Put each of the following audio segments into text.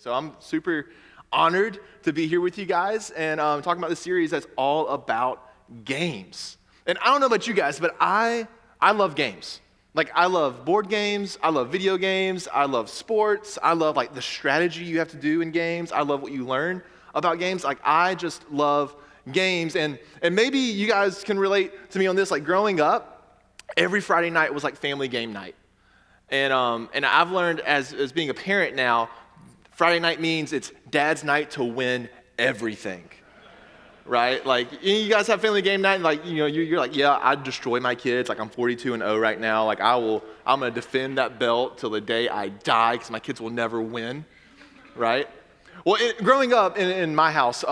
So I'm super honored to be here with you guys and talking about this series that's all about games. And I don't know about you guys, but I love games. Like, I love board games, I love video games, I love sports, I love like the strategy you have to do in games, I love what you learn about games. Like, I just love games. And maybe you guys can relate to me on this. Like, growing up, every Friday night was like family game night. And I've learned as being a parent now, Friday night means it's dad's night to win everything. Right? Like, you guys have family game night, and like, you know, you're like, yeah, I destroy my kids. Like, I'm 42-0 right now. Like, I'm gonna defend that belt till the day I die, because my kids will never win, right? Well, growing up in my house,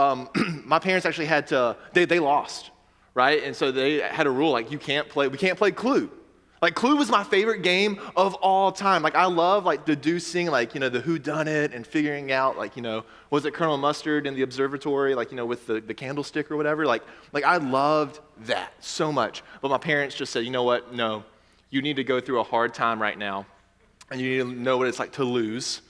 my parents actually had to, they lost, right? And so they had a rule, like, we can't play Clue. Like, Clue was my favorite game of all time. Like, I love, like, deducing, like, you know, the whodunit and figuring out, like, you know, was it Colonel Mustard in the observatory, like, you know, with the candlestick or whatever? Like I loved that so much. But my parents just said, you know what? No, you need to go through a hard time right now, and you need to know what it's like to lose,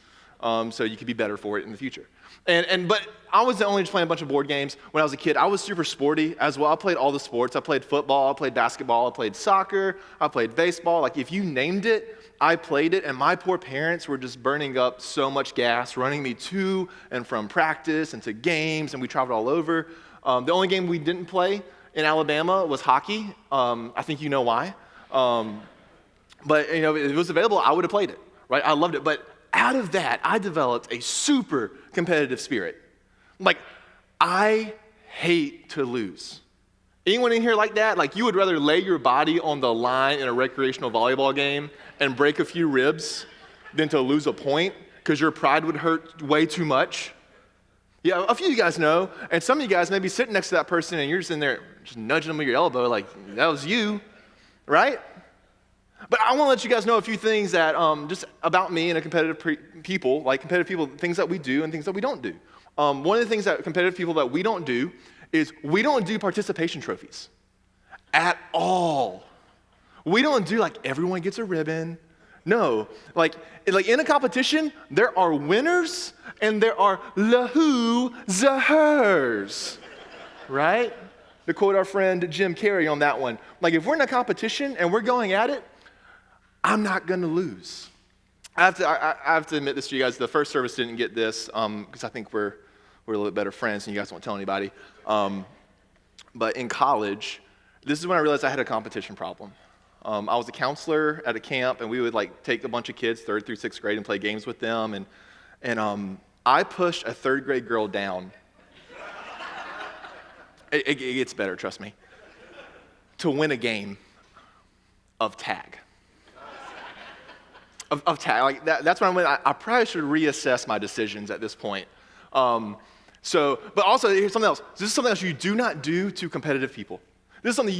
so you can be better for it in the future. But I wasn't only just playing a bunch of board games. When I was a kid, I was super sporty as well. I played all the sports. I played football, I played basketball, I played soccer, I played baseball. Like, if you named it, I played it. And my poor parents were just burning up so much gas, running me to and from practice and to games, and we traveled all over. The only game we didn't play in Alabama was hockey. I think you know why. But, you know, if it was available, I would have played it, right? I loved it. But out of that, I developed a super competitive spirit. Like, I hate to lose. Anyone in here like that? Like, you would rather lay your body on the line in a recreational volleyball game and break a few ribs than to lose a point because your pride would hurt way too much? Yeah, a few of you guys know, and some of you guys may be sitting next to that person and you're just in there just nudging them with your elbow like, that was you, right? But I want to let you guys know a few things that just about me and a competitive people, things that we do and things that we don't do. One of the things that competitive people that we don't do is we don't do participation trophies at all. We don't do like everyone gets a ribbon. No, like in a competition, there are winners and there are losers, right? To quote our friend Jim Carrey on that one. Like, if we're in a competition and we're going at it, I'm not going to lose. I have to admit this to you guys. The first service didn't get this because I think we're a little bit better friends and you guys won't tell anybody. But in college, this is when I realized I had a competition problem. I was a counselor at a camp, and we would like take a bunch of kids, 3rd through 6th grade, and play games with them. And I pushed a 3rd grade girl down. It gets better, trust me. To win a game of tag. Of tag, like that's when I went. I probably should reassess my decisions at this point. But also here's something else. This is something else you do not do to competitive people. This is something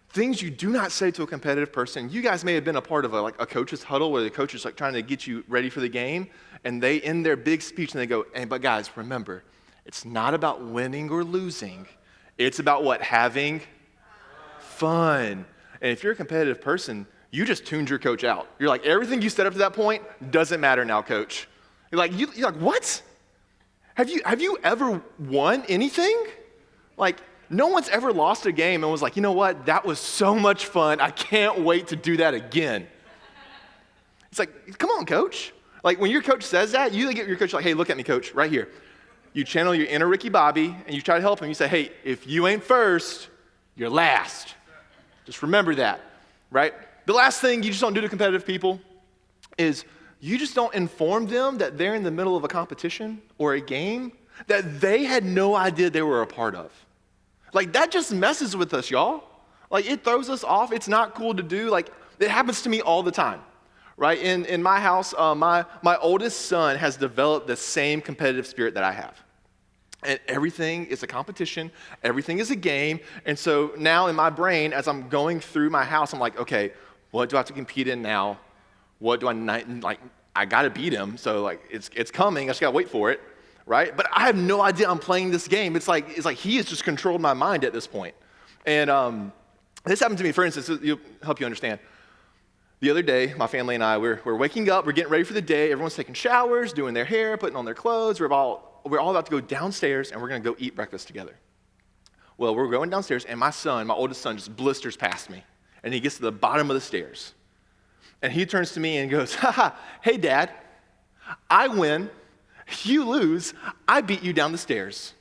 things you do not say to a competitive person. You guys may have been a part of a coach's huddle where the coach is like trying to get you ready for the game, and they end their big speech and they go, "Hey, but guys, remember, it's not about winning or losing. It's about what? Having fun." And if you're a competitive person, you just tuned your coach out. You're like, everything you said up to that point doesn't matter now, coach. You're like, what? Have you ever won anything? Like, no one's ever lost a game and was like, you know what? That was so much fun. I can't wait to do that again. It's like, come on, coach. Like, when your coach says that, you get your coach like, hey, look at me, coach, right here. You channel your inner Ricky Bobby and you try to help him. You say, hey, if you ain't first, you're last. Just remember that, right? The last thing you just don't do to competitive people is you just don't inform them that they're in the middle of a competition or a game that they had no idea they were a part of. Like, that just messes with us, y'all. Like, it throws us off. It's not cool to do. Like, it happens to me all the time, right? In my house, my oldest son has developed the same competitive spirit that I have. And everything is a competition. Everything is a game. And so now in my brain, as I'm going through my house, I'm like, okay, what do I have to compete in now? What do I not, like, I got to beat him. So, like, it's coming. I just got to wait for it, right? But I have no idea I'm playing this game. It's like he has just controlled my mind at this point. And this happened to me, for instance, it'll help you understand. The other day, my family and I, we're waking up, we're getting ready for the day. Everyone's taking showers, doing their hair, putting on their clothes. We're all about to go downstairs, and we're going to go eat breakfast together. Well, we're going downstairs, and my oldest son, just blisters past me. And he gets to the bottom of the stairs. And he turns to me and goes, hey, Dad, I win, you lose, I beat you down the stairs.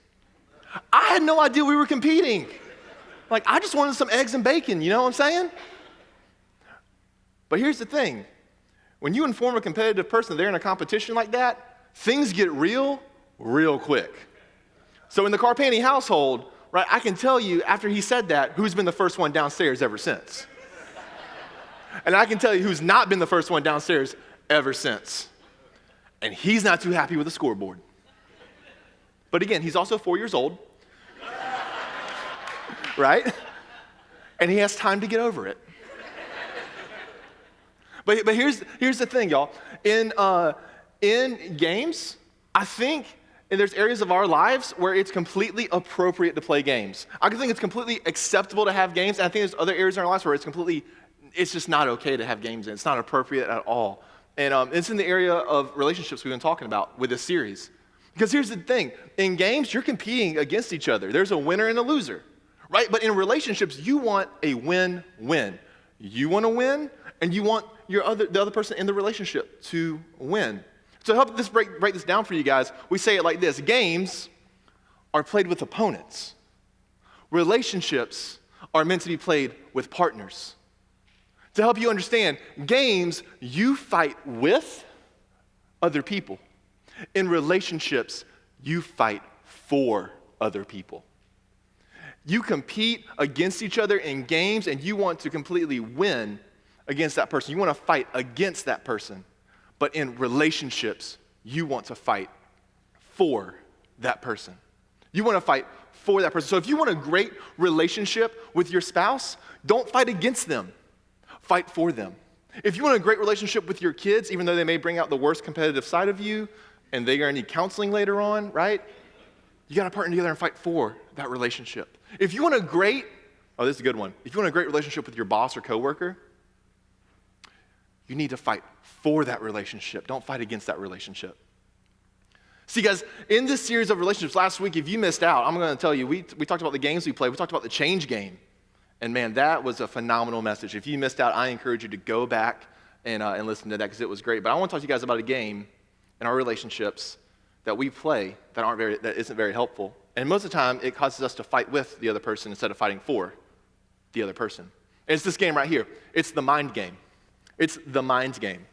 I had no idea we were competing. Like, I just wanted some eggs and bacon, you know what I'm saying? But here's the thing. When you inform a competitive person they're in a competition like that, things get real quick. So in the Carpani household, right, I can tell you after he said that, who's been the first one downstairs ever since. And I can tell you who's not been the first one downstairs ever since. And he's not too happy with the scoreboard. But again, he's also 4 years old, right? And he has time to get over it. But here's the thing, y'all. In games, I think there's areas of our lives where it's completely appropriate to play games. I think it's completely acceptable to have games, and I think there's other areas in our lives where it's just not okay to have games, and it's not appropriate at all. And it's in the area of relationships we've been talking about with this series. Because here's the thing. In games, you're competing against each other. There's a winner and a loser, right? But in relationships, you want a win-win. You want to win, and you want the other person in the relationship to win. So to help break this down for you guys, we say it like this. Games are played with opponents. Relationships are meant to be played with partners. To help you understand, games, you fight with other people. In relationships, you fight for other people. You compete against each other in games, and you want to completely win against that person. You want to fight against that person. But in relationships, you want to fight for that person. You want to fight for that person. So if you want a great relationship with your spouse, don't fight against them. Fight for them. If you want a great relationship with your kids, even though they may bring out the worst competitive side of you, and they're going to need counseling later on, right? You got to partner together and fight for that relationship. If you want this is a good one. If you want a great relationship with your boss or coworker, you need to fight for that relationship. Don't fight against that relationship. See, guys, in this series of relationships last week, if you missed out, I'm going to tell you, we talked about the games we play. We talked about the change game. And man, that was a phenomenal message. If you missed out, I encourage you to go back and listen to that because it was great. But I want to talk to you guys about a game in our relationships that we play that isn't very helpful. And most of the time, it causes us to fight with the other person instead of fighting for the other person. And it's this game right here. It's the mind game. It's the mind game.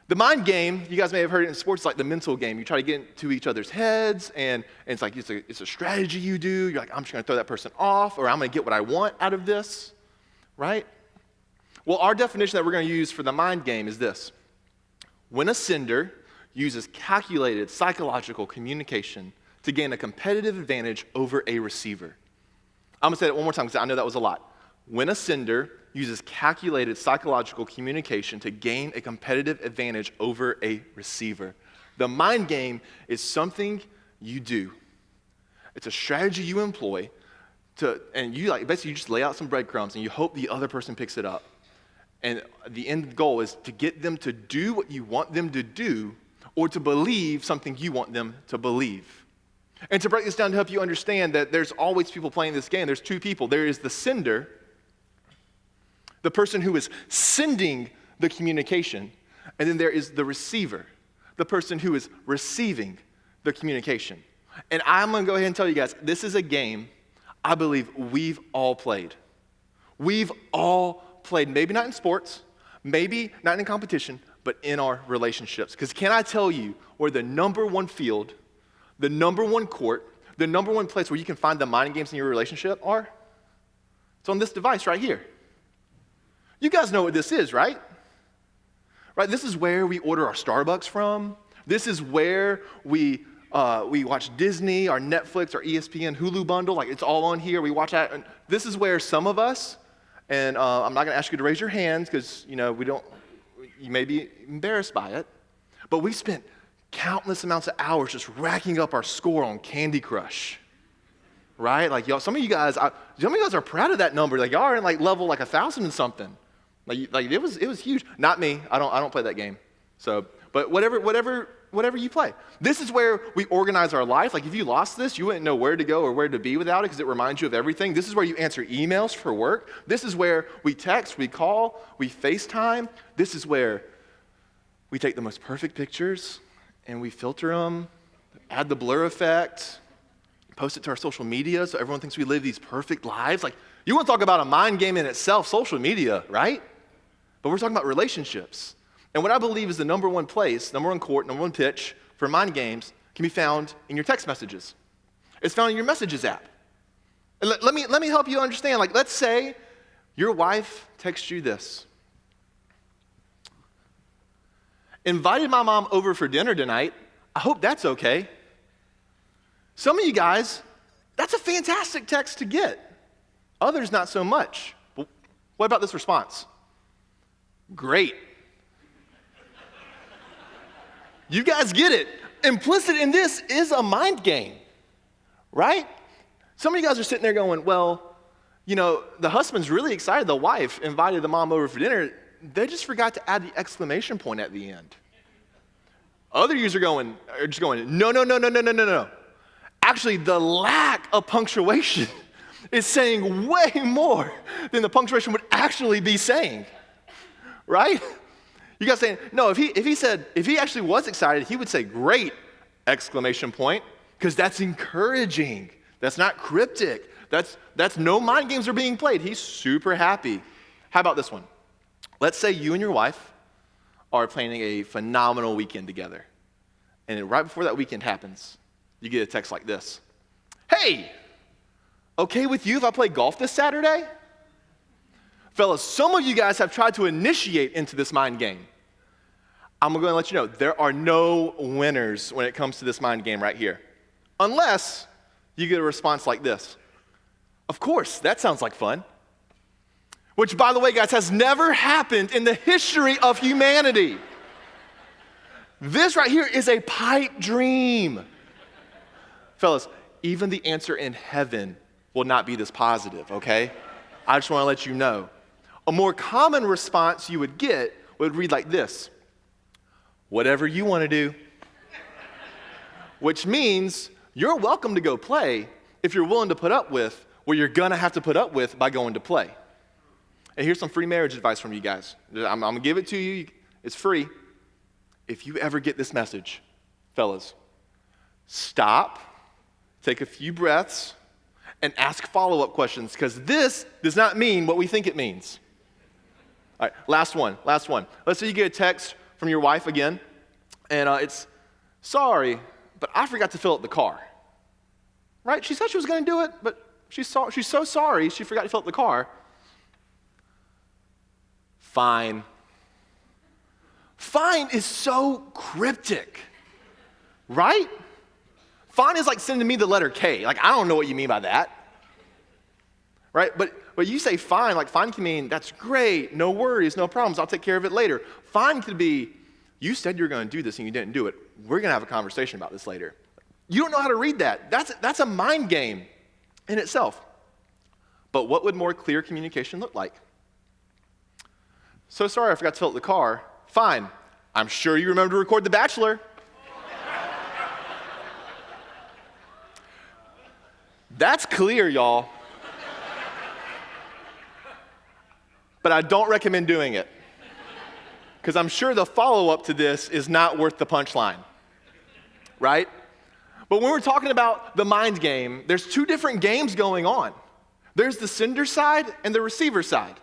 The mind game, you guys may have heard it in sports, like the mental game. You try to get into each other's heads, and it's like it's a strategy you do. You're like, I'm just going to throw that person off, or I'm going to get what I want out of this, right? Well, our definition that we're going to use for the mind game is this. When a sender uses calculated psychological communication to gain a competitive advantage over a receiver. I'm going to say that one more time because I know that was a lot. When a sender uses calculated psychological communication to gain a competitive advantage over a receiver. The mind game is something you do. It's a strategy you employ and you basically you just lay out some breadcrumbs and you hope the other person picks it up. And the end goal is to get them to do what you want them to do or to believe something you want them to believe. And to break this down to help you understand that there's always people playing this game, there's two people. There is the sender, the person who is sending the communication, and then there is the receiver, the person who is receiving the communication. And I'm going to go ahead and tell you guys, this is a game I believe we've all played. We've all played, maybe not in sports, maybe not in competition, but in our relationships. Because can I tell you where the number one field, the number one court, the number one place where you can find the mind games in your relationship are? It's on this device right here. You guys know what this is, right? Right? This is where we order our Starbucks from. This is where we watch Disney, our Netflix, our ESPN, Hulu bundle. Like, it's all on here. We watch that. And this is where some of us, and I'm not going to ask you to raise your hands because, you may be embarrassed by it, but we spent countless amounts of hours just racking up our score on Candy Crush. Right? Like, y'all, some of you guys are proud of that number. Like, y'all are in like level like 1,000 and something. Like it was huge. Not me. I don't play that game. So, but whatever you play. This is where we organize our life. Like if you lost this, you wouldn't know where to go or where to be without it because it reminds you of everything. This is where you answer emails for work. This is where we text, we call, we FaceTime. This is where we take the most perfect pictures and we filter them, add the blur effect, post it to our social media so everyone thinks we live these perfect lives. Like you want to talk about a mind game in itself, social media, right? But we're talking about relationships. And what I believe is the number one place, number one court, number one pitch for mind games can be found in your text messages. It's found in your messages app. And let me help you understand. Like, let's say your wife texts you this. Invited my mom over for dinner tonight. I hope that's okay. Some of you guys, that's a fantastic text to get. Others, not so much. Well, what about this response? Great. You guys get it. Implicit in this is a mind game, right? Some of you guys are sitting there going, well, you know, the husband's really excited. The wife invited the mom over for dinner. They just forgot to add the exclamation point at the end. Other of you are just going, no. Actually, the lack of punctuation is saying way more than the punctuation would actually be saying, right? You guys saying, no, if he actually was excited, he would say, great, exclamation point, because that's encouraging. That's not cryptic. That's no mind games are being played. He's super happy. How about this one? Let's say you and your wife are planning a phenomenal weekend together. And right before that weekend happens, you get a text like this. Hey, okay with you if I play golf this Saturday? Fellas, some of you guys have tried to initiate into this mind game. I'm going to let you know, there are no winners when it comes to this mind game right here. Unless you get a response like this. Of course, that sounds like fun. Which, by the way, guys, has never happened in the history of humanity. This right here is a pipe dream. Fellas, even the answer in heaven will not be this positive, okay? I just want to let you know. A more common response you would get would read like this. Whatever you want to do. Which means you're welcome to go play if you're willing to put up with what you're going to have to put up with by going to play. And here's some free marriage advice from you guys. I'm going to give it to you. It's free. If you ever get this message, fellas, stop, take a few breaths, and ask follow-up questions, because this does not mean what we think it means. All right, last one. Let's say you get a text from your wife again, and it's, sorry, but I forgot to fill up the car. Right? She said she was going to do it, but she's so sorry she forgot to fill up the car. Fine. Fine is so cryptic, right? Fine is like sending me the letter K. Like, I don't know what you mean by that, right? But you say fine, like fine can mean that's great, no worries, no problems, I'll take care of it later. Fine could be, you said you were going to do this and you didn't do it. We're going to have a conversation about this later. You don't know how to read that. That's a mind game in itself. But what would more clear communication look like? So sorry I forgot to fill up the car. Fine. I'm sure you remember to record The Bachelor. That's clear, y'all. But I don't recommend doing it. Because I'm sure the follow-up to this is not worth the punchline. Right? But when we're talking about the mind game, there's two different games going on. There's the sender side and the receiver side.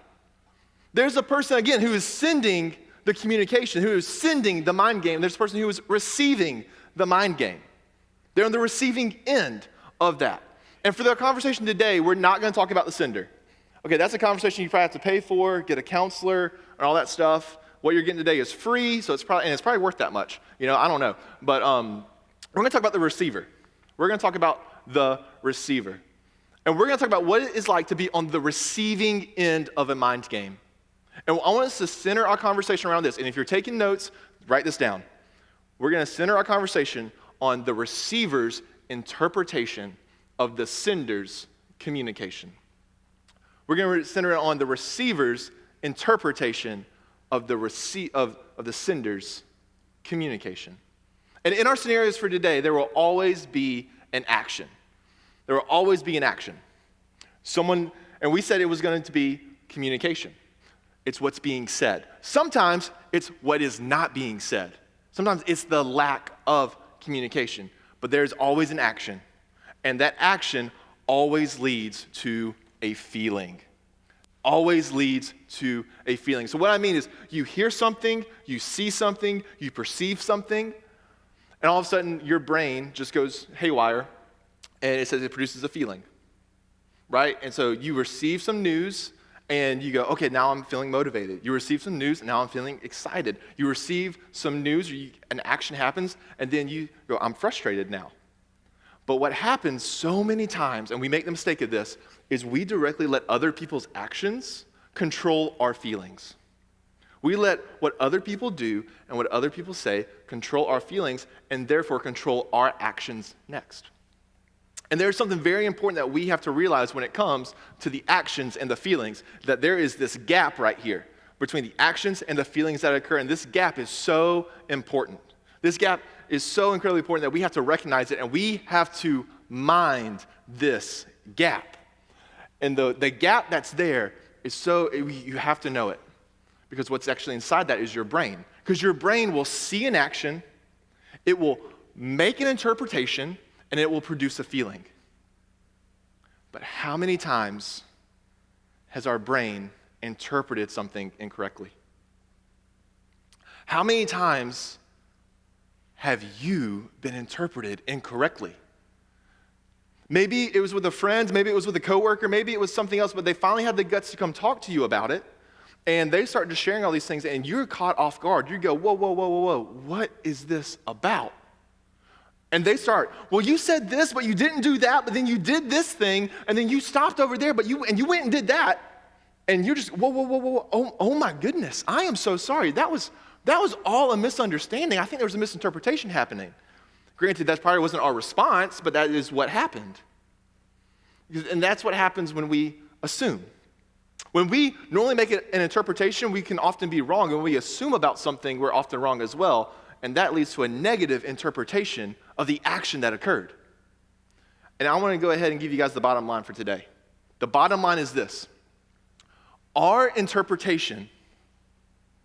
There's a person, again, who is sending the communication, who is sending the mind game. There's a person who is receiving the mind game. They're on the receiving end of that. And for the conversation today, we're not going to talk about the sender. Okay, that's a conversation you probably have to pay for, get a counselor, and all that stuff. What you're getting today is free, so it's probably worth that much. You know, I don't know. But we're going to talk about the receiver. We're going to talk about the receiver. And we're going to talk about what it is like to be on the receiving end of a mind game. And I want us to center our conversation around this. And if you're taking notes, write this down. We're going to center our conversation on the receiver's interpretation of the sender's communication. We're going to center it on the receiver's interpretation of the receipt of the sender's communication. And in our scenarios for today, there will always be an action. There will always be an action. And we said it was going to be communication. It's what's being said. Sometimes it's what is not being said. Sometimes it's the lack of communication. But there's always an action. And that action always leads to a feeling. Always leads to a feeling. So what I mean is you hear something, you see something, you perceive something, and all of a sudden your brain just goes haywire, and it says it produces a feeling, right? And so you receive some news, and you go, okay, now I'm feeling motivated. You receive some news, and now I'm feeling excited. You receive some news, an action happens, and then you go, I'm frustrated now. But what happens so many times, and we make the mistake of this, is we directly let other people's actions control our feelings. We let what other people do and what other people say control our feelings and therefore control our actions next. And there's something very important that we have to realize when it comes to the actions and the feelings, that there is this gap right here between the actions and the feelings that occur, and this gap is so important. This gap is so incredibly important that we have to recognize it, and we have to mind this gap. And the gap that's there is you have to know it, because what's actually inside that is your brain. Because your brain will see an action, it will make an interpretation, and it will produce a feeling. But how many times has our brain interpreted something incorrectly? How many times have you been interpreted incorrectly? Maybe it was with a friend, maybe it was with a coworker, maybe it was something else, but they finally had the guts to come talk to you about it, and they start just sharing all these things, and you're caught off guard. You go, whoa, what is this about? And they start, well, you said this, but you didn't do that, but then you did this thing, and then you stopped over there, but you went and did that, and you're just, whoa, oh my goodness, I am so sorry. That was all a misunderstanding. I think there was a misinterpretation happening. Granted, that probably wasn't our response, but that is what happened. And that's what happens when we assume. When we normally make an interpretation, we can often be wrong. And when we assume about something, we're often wrong as well. And that leads to a negative interpretation of the action that occurred. And I want to go ahead and give you guys the bottom line for today. The bottom line is this. Our interpretation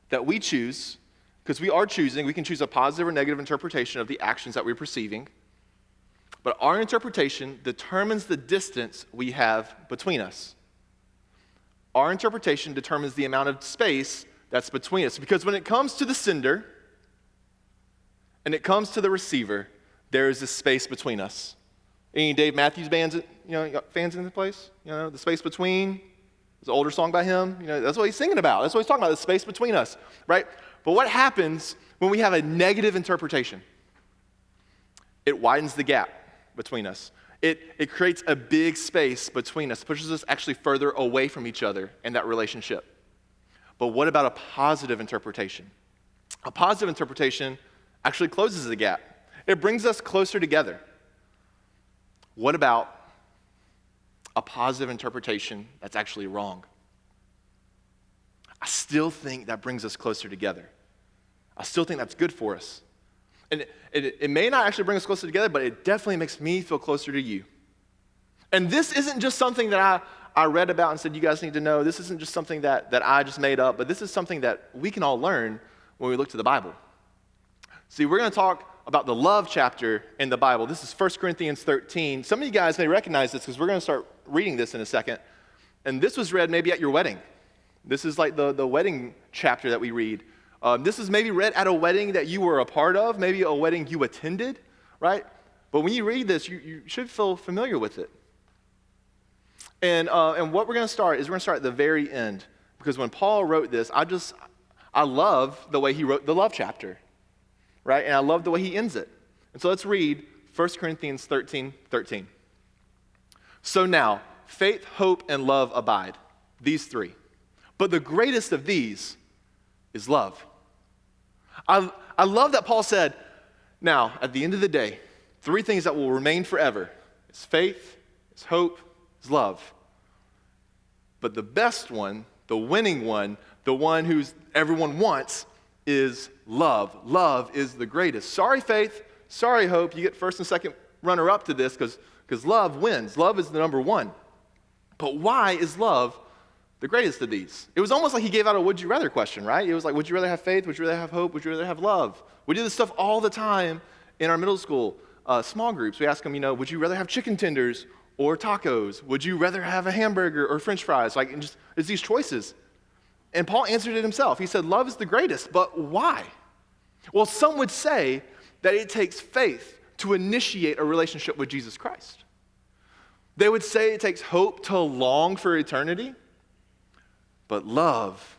that we choose, because we are choosing, we can choose a positive or negative interpretation of the actions that we're perceiving, but our interpretation determines the distance we have between us. Our interpretation determines the amount of space that's between us, because when it comes to the sender and it comes to the receiver, there is this space between us. Any Dave Matthews fans in the place? The space between. It's an older song by him. That's what he's singing about. That's what he's talking about, the space between us, right? But what happens when we have a negative interpretation? It widens the gap between us. It creates a big space between us, pushes us actually further away from each other in that relationship. But what about a positive interpretation? A positive interpretation actually closes the gap. It brings us closer together. What about a positive interpretation that's actually wrong? I still think that brings us closer together. I still think that's good for us. And it may not actually bring us closer together, but it definitely makes me feel closer to you. And this isn't just something that I read about and said, you guys need to know. This isn't just something that I just made up, but this is something that we can all learn when we look to the Bible. See, we're going to talk about the love chapter in the Bible. This is 1 Corinthians 13. Some of you guys may recognize this because we're going to start reading this in a second. And this was read maybe at your wedding. This is like the wedding chapter that we read. This is maybe read at a wedding that you were a part of, maybe a wedding you attended, right? But when you read this, you should feel familiar with it. And what we're going to start is we're going to start at the very end. Because when Paul wrote this, I love the way he wrote the love chapter, right? And I love the way he ends it. And so let's read 1 Corinthians 13:13. So now, faith, hope, and love abide, these three. But the greatest of these is love. I love that Paul said, now, at the end of the day, three things that will remain forever is faith, is hope, is love. But the best one, the winning one, The one who's everyone wants is love. Love is the greatest. Sorry, faith. Sorry, hope. You get first and second runner-up to this because love wins. Love is the number one. But why is love the greatest of these? It was almost like he gave out a would you rather question, right? It was like, would you rather have faith? Would you rather have hope? Would you rather have love? We do this stuff all the time in our middle school small groups. We ask them, would you rather have chicken tenders or tacos? Would you rather have a hamburger or french fries? It's these choices. And Paul answered it himself. He said, love is the greatest, but why? Well, some would say that it takes faith to initiate a relationship with Jesus Christ. They would say it takes hope to long for eternity. But love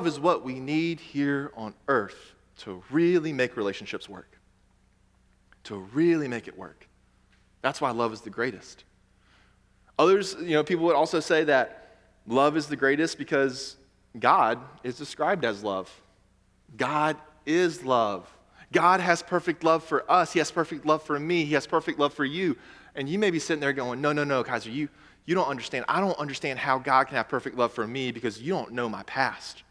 is what we need here on earth to really make relationships work. To really make it work. That's why love is the greatest. Others, people would also say that love is the greatest because God is described as love. God is love. God has perfect love for us. He has perfect love for me. He has perfect love for you. And you may be sitting there going, no, Kaiser, you don't understand. I don't understand how God can have perfect love for me because you don't know my past.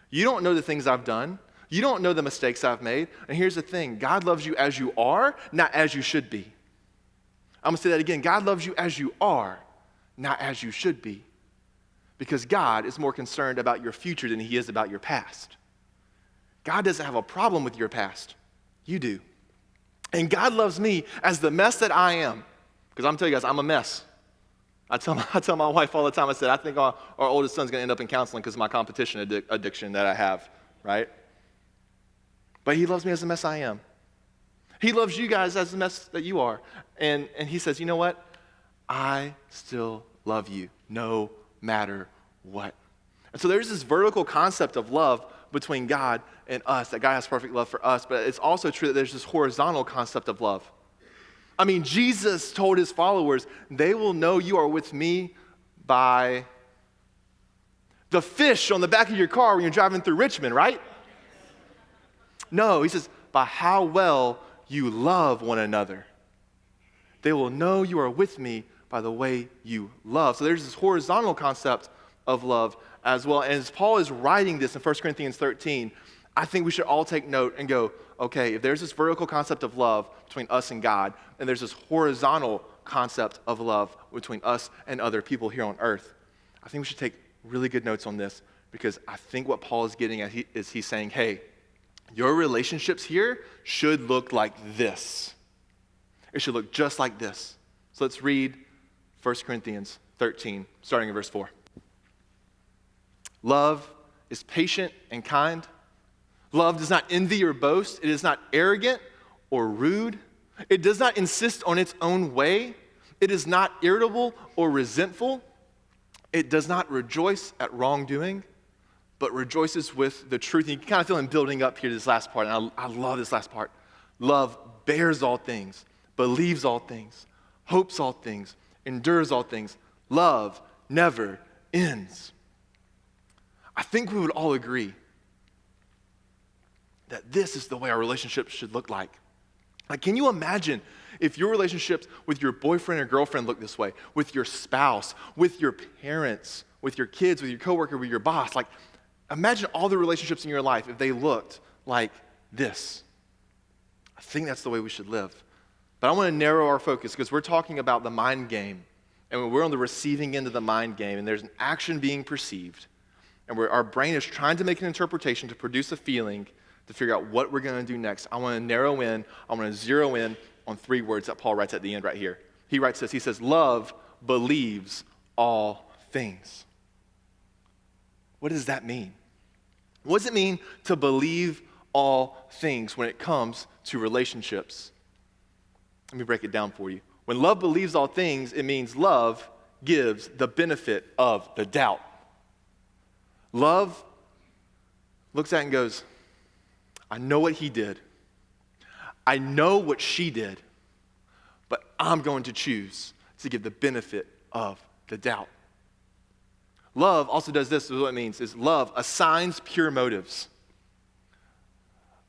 You don't know the things I've done. You don't know the mistakes I've made. And here's the thing. God loves you as you are, not as you should be. I'm going to say that again. God loves you as you are, not as you should be. Because God is more concerned about your future than he is about your past. God doesn't have a problem with your past. You do. And God loves me as the mess that I am. Because I'm telling you guys, I'm a mess. I tell my wife all the time, I said, I think our oldest son's going to end up in counseling because of my competition addiction that I have, right? But he loves me as the mess I am. He loves you guys as the mess that you are. And he says, you know what? I still love you no matter what. And so there's this vertical concept of love between God and us, that God has perfect love for us, but it's also true that there's this horizontal concept of love. I mean, Jesus told his followers, they will know you are with me by the fish on the back of your car when you're driving through Richmond, right? No, he says, by how well you love one another. They will know you are with me by the way you love. So there's this horizontal concept of love as well. And as Paul is writing this in 1 Corinthians 13, I think we should all take note and go, okay, if there's this vertical concept of love between us and God, and there's this horizontal concept of love between us and other people here on earth, I think we should take really good notes on this, because I think what Paul is getting at is he's saying, hey, your relationships here should look like this. It should look just like this. So let's read 1 Corinthians 13, starting in verse 4. Love is patient and kind. Love does not envy or boast. It is not arrogant or rude. It does not insist on its own way. It is not irritable or resentful. It does not rejoice at wrongdoing, but rejoices with the truth. And you can kind of feel him building up here to this last part, and I love this last part. Love bears all things, believes all things, hopes all things, endures all things. Love never ends. I think we would all agree that this is the way our relationships should look like. Like, can you imagine if your relationships with your boyfriend or girlfriend look this way, with your spouse, with your parents, with your kids, with your coworker, with your boss? Like, imagine all the relationships in your life if they looked like this. I think that's the way we should live. But I want to narrow our focus because we're talking about the mind game. And we're on the receiving end of the mind game, and there's an action being perceived. And our brain is trying to make an interpretation to produce a feeling to figure out what we're going to do next. I want to narrow in, I want to zero in on 3 words that Paul writes at the end right here. He writes this, he says, love believes all things. What does that mean? What does it mean to believe all things when it comes to relationships? Let me break it down for you. When love believes all things, it means love gives the benefit of the doubt. Love looks at it and goes, I know what he did. I know what she did, but I'm going to choose to give the benefit of the doubt. Love also does this. What it means is love assigns pure motives.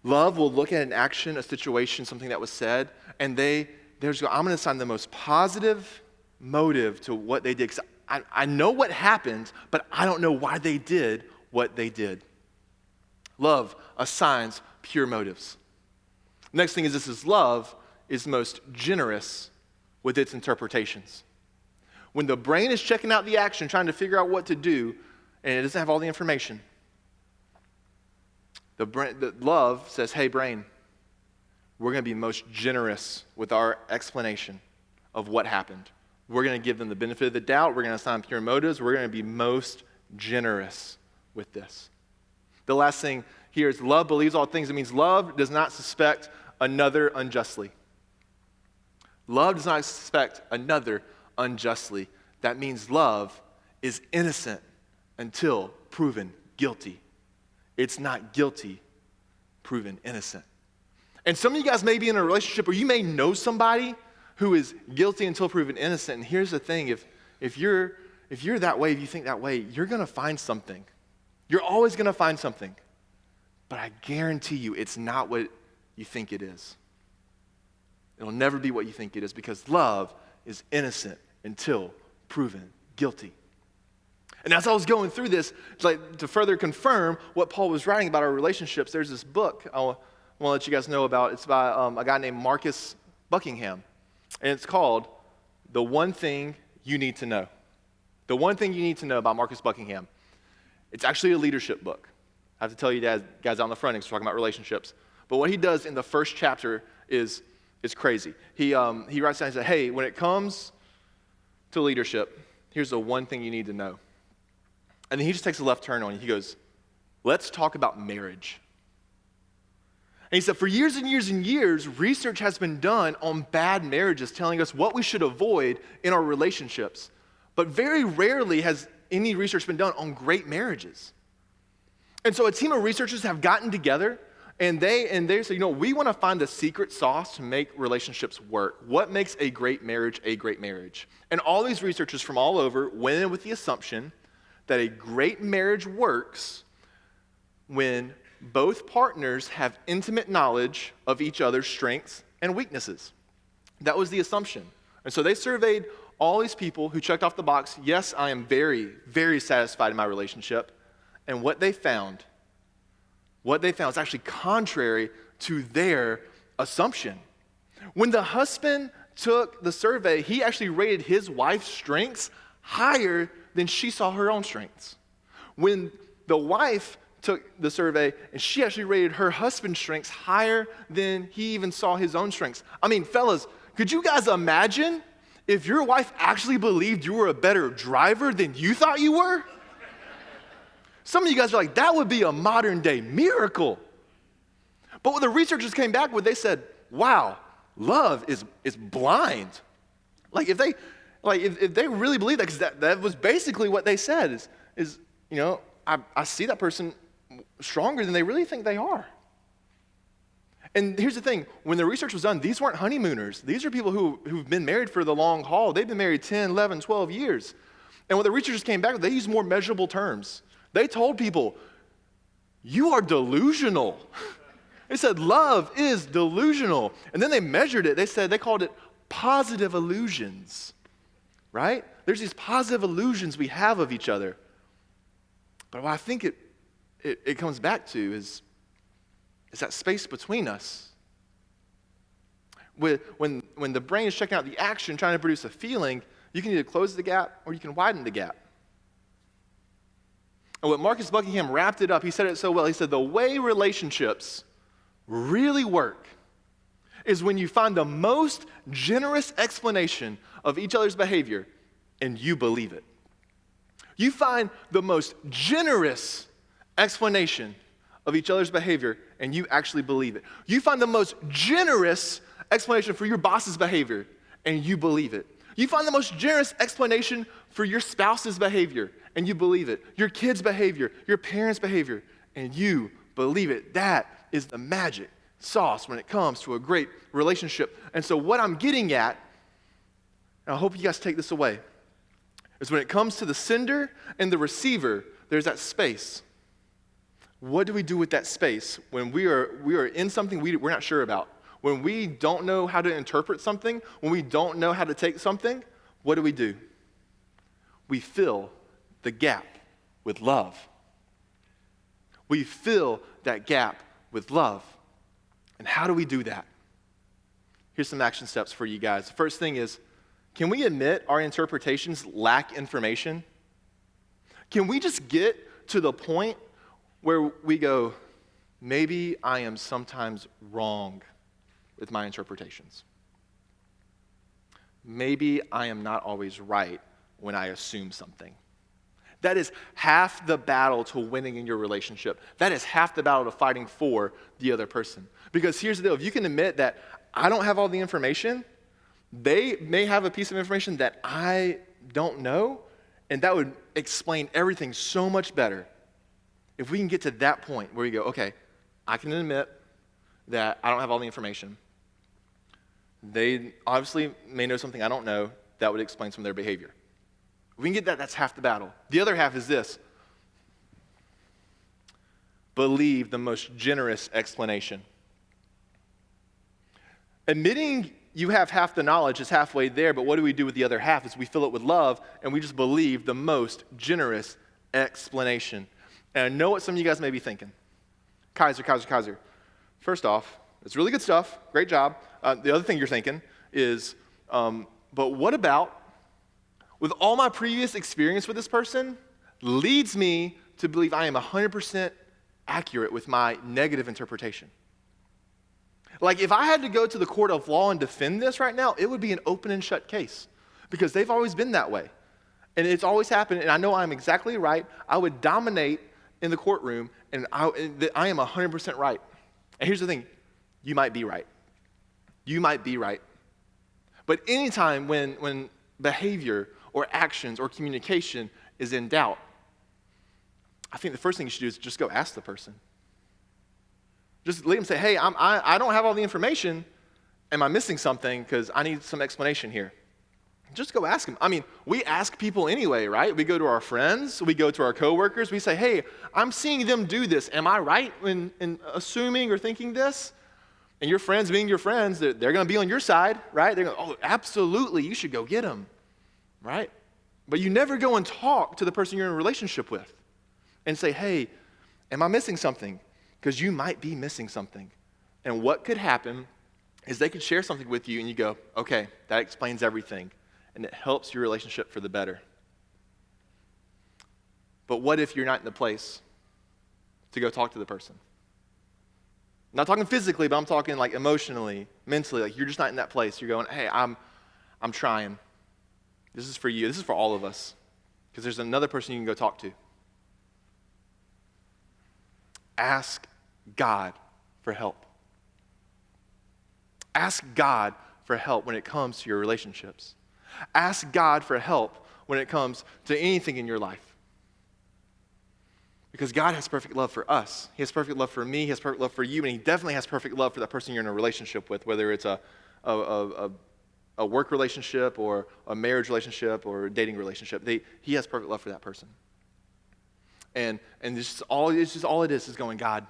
Love will look at an action, a situation, something that was said, and I'm going to assign the most positive motive to what they did. 'Cause I know what happened, but I don't know why they did what they did. Love assigns pure motives. Next thing is this is love is most generous with its interpretations. When the brain is checking out the action, trying to figure out what to do, and it doesn't have all the information, the love says, hey, brain, we're going to be most generous with our explanation of what happened. We're going to give them the benefit of the doubt. We're going to assign pure motives. We're going to be most generous with this. The last thing here is love believes all things. It means love does not suspect another unjustly. Love does not suspect another unjustly. That means love is innocent until proven guilty. It's not guilty, proven innocent. And some of you guys may be in a relationship or you may know somebody who is guilty until proven innocent. And here's the thing, if you're that way, if you think that way, you're going to find something. You're always going to find something. But I guarantee you it's not what you think it is. It'll never be what you think it is because love is innocent until proven guilty. And as I was going through this, to further confirm what Paul was writing about our relationships, there's this book I want to let you guys know about. It's by a guy named Marcus Buckingham. And it's called The One Thing You Need to Know. The One Thing You Need to Know about Marcus Buckingham. It's actually a leadership book. I have to tell you guys out in the front, he's talking about relationships. But what he does in the first chapter is crazy. He writes down and says, hey, when it comes to leadership, here's the one thing you need to know. And then he just takes a left turn on you. He goes, let's talk about marriage. And he said, for years and years and years, research has been done on bad marriages, telling us what we should avoid in our relationships. But very rarely has any research been done on great marriages. And so a team of researchers have gotten together, and they say, we want to find the secret sauce to make relationships work. What makes a great marriage a great marriage? And all these researchers from all over went in with the assumption that a great marriage works when both partners have intimate knowledge of each other's strengths and weaknesses. That was the assumption. And so they surveyed all these people who checked off the box, yes, I am very, very satisfied in my relationship. And what they found is actually contrary to their assumption. When the husband took the survey, he actually rated his wife's strengths higher than she saw her own strengths. When the wife took the survey, and she actually rated her husband's strengths higher than he even saw his own strengths. I mean, fellas, could you guys imagine if your wife actually believed you were a better driver than you thought you were? Some of you guys are like, that would be a modern day miracle. But what the researchers came back with, they said, wow, love is blind. If they really believe that, because that was basically what they said, I see that person stronger than they really think they are. And here's the thing, when the research was done, these weren't honeymooners. These are people who've been married for the long haul. They've been married 10, 11, 12 years. And what the researchers came back with, they used more measurable terms. They told people, you are delusional. They said love is delusional. And then they measured it. They called it positive illusions, right? There's these positive illusions we have of each other. But what I think it comes back to is that space between us. When the brain is checking out the action, trying to produce a feeling, you can either close the gap or you can widen the gap. And what Marcus Buckingham wrapped it up, he said it so well. He said, the way relationships really work is when you find the most generous explanation of each other's behavior and you believe it. You find the most generous explanation of each other's behavior and you actually believe it. You find the most generous explanation for your boss's behavior and you believe it. You find the most generous explanation for your spouse's behavior and you believe it. Your kids' behavior, your parents' behavior, and you believe it. That is the magic sauce when it comes to a great relationship. And so what I'm getting at, and I hope you guys take this away, is when it comes to the sender and the receiver, there's that space. What do we do with that space when we are in something we're not sure about? When we don't know how to interpret something, when we don't know how to take something, what do? We fill the gap with love. We fill that gap with love. And how do we do that? Here's some action steps for you guys. The first thing is, can we admit our interpretations lack information? Can we just get to the point where we go, maybe I am sometimes wrong with my interpretations. Maybe I am not always right when I assume something. That is half the battle to winning in your relationship. That is half the battle to fighting for the other person. Because here's the deal, if you can admit that I don't have all the information, they may have a piece of information that I don't know, and that would explain everything so much better. If we can get to that point where you go, okay, I can admit that I don't have all the information. They obviously may know something I don't know that would explain some of their behavior. If we can get that, that's half the battle. The other half is this. Believe the most generous explanation. Admitting you have half the knowledge is halfway there, but what do we do with the other half is we fill it with love and we just believe the most generous explanation. And I know what some of you guys may be thinking. Kaiser. First off, it's really good stuff. Great job. The other thing you're thinking is, but what about, with all my previous experience with this person, leads me to believe I am 100% accurate with my negative interpretation. Like, if I had to go to the court of law and defend this right now, it would be an open and shut case because they've always been that way. And it's always happened, and I know I'm exactly right. I would dominate in the courtroom, and I am 100% right. And here's the thing. You might be right. You might be right. But anytime when behavior or actions or communication is in doubt, I think the first thing you should do is just go ask the person. Just let them say, hey, I don't have all the information. Am I missing something? Because I need some explanation here. Just go ask them. I mean, we ask people anyway, right? We go to our friends. We go to our coworkers. We say, hey, I'm seeing them do this. Am I right in assuming or thinking this? And your friends being your friends, they're going to be on your side, right? They're going, oh, absolutely, you should go get them, right? But you never go and talk to the person you're in a relationship with and say, hey, am I missing something? Because you might be missing something. And what could happen is they could share something with you and you go, okay, that explains everything. And it helps your relationship for the better. But what if you're not in the place to go talk to the person? I'm not talking physically, but I'm talking like emotionally, mentally. Like you're just not in that place. You're going, hey, I'm trying. This is for you. This is for all of us. Because there's another person you can go talk to. Ask God for help. Ask God for help when it comes to your relationships. Ask God for help when it comes to anything in your life. Because God has perfect love for us. He has perfect love for me. He has perfect love for you. And He definitely has perfect love for that person you're in a relationship with, whether it's a work relationship or a marriage relationship or a dating relationship. He has perfect love for that person. And it's just all it is going, God,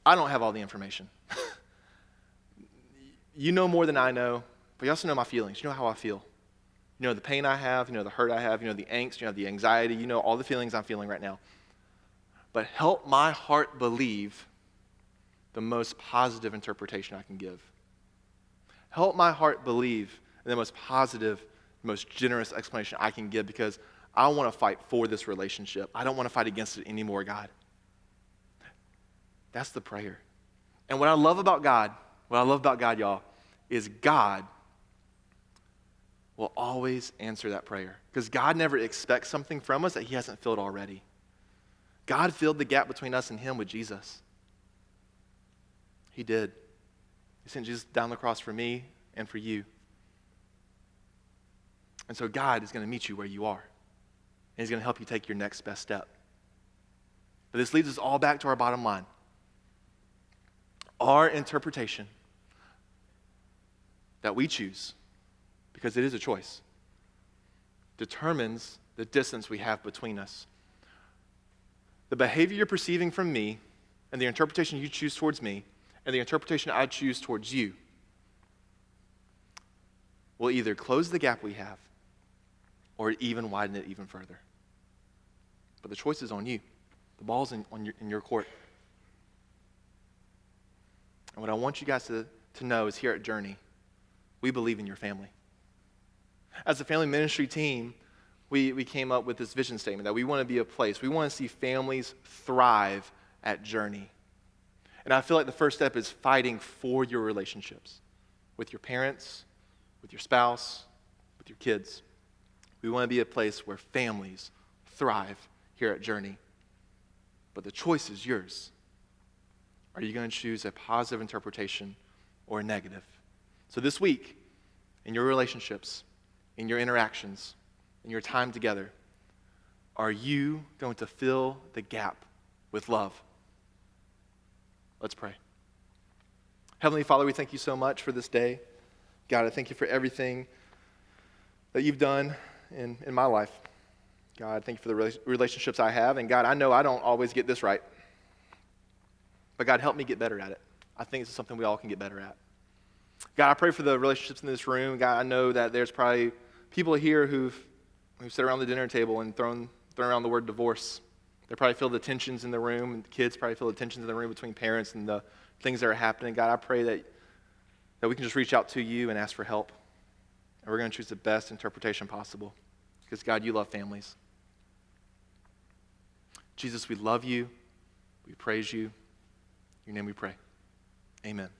I don't have all the information. You know more than I know, but you also know my feelings. You know how I feel. You know the pain I have, you know the hurt I have, you know the angst, you know the anxiety, you know all the feelings I'm feeling right now. But help my heart believe the most positive interpretation I can give. Help my heart believe in the most positive, most generous explanation I can give because I want to fight for this relationship. I don't want to fight against it anymore, God. That's the prayer. And what I love about God, y'all, is God will always answer that prayer. Because God never expects something from us that He hasn't filled already. God filled the gap between us and Him with Jesus. He did. He sent Jesus down the cross for me and for you. And so God is going to meet you where you are. And He's going to help you take your next best step. But this leads us all back to our bottom line. Our interpretation that we choose, because it is a choice, determines the distance we have between us. The behavior you're perceiving from me and the interpretation you choose towards me and the interpretation I choose towards you will either close the gap we have or even widen it even further. But the choice is on you. The ball's in your court. And what I want you guys to know is here at Journey, we believe in your family. As a family ministry team, we came up with this vision statement that we want to be a place. We want to see families thrive at Journey. And I feel like the first step is fighting for your relationships with your parents, with your spouse, with your kids. We want to be a place where families thrive here at Journey. But the choice is yours. Are you going to choose a positive interpretation or a negative? So this week, in your relationships, in your interactions, in your time together, are you going to fill the gap with love? Let's pray. Heavenly Father, we thank you so much for this day. God, I thank you for everything that you've done in my life. God, thank you for the relationships I have. And God, I know I don't always get this right. But God, help me get better at it. I think it's something we all can get better at. God, I pray for the relationships in this room. God, I know that there's probably people here who've sat around the dinner table and thrown around the word divorce. They probably feel the tensions in the room, and the kids probably feel the tensions in the room between parents and the things that are happening. God, I pray that we can just reach out to you and ask for help. And we're going to choose the best interpretation possible. Because, God, you love families. Jesus, we love you. We praise you. In your name we pray. Amen.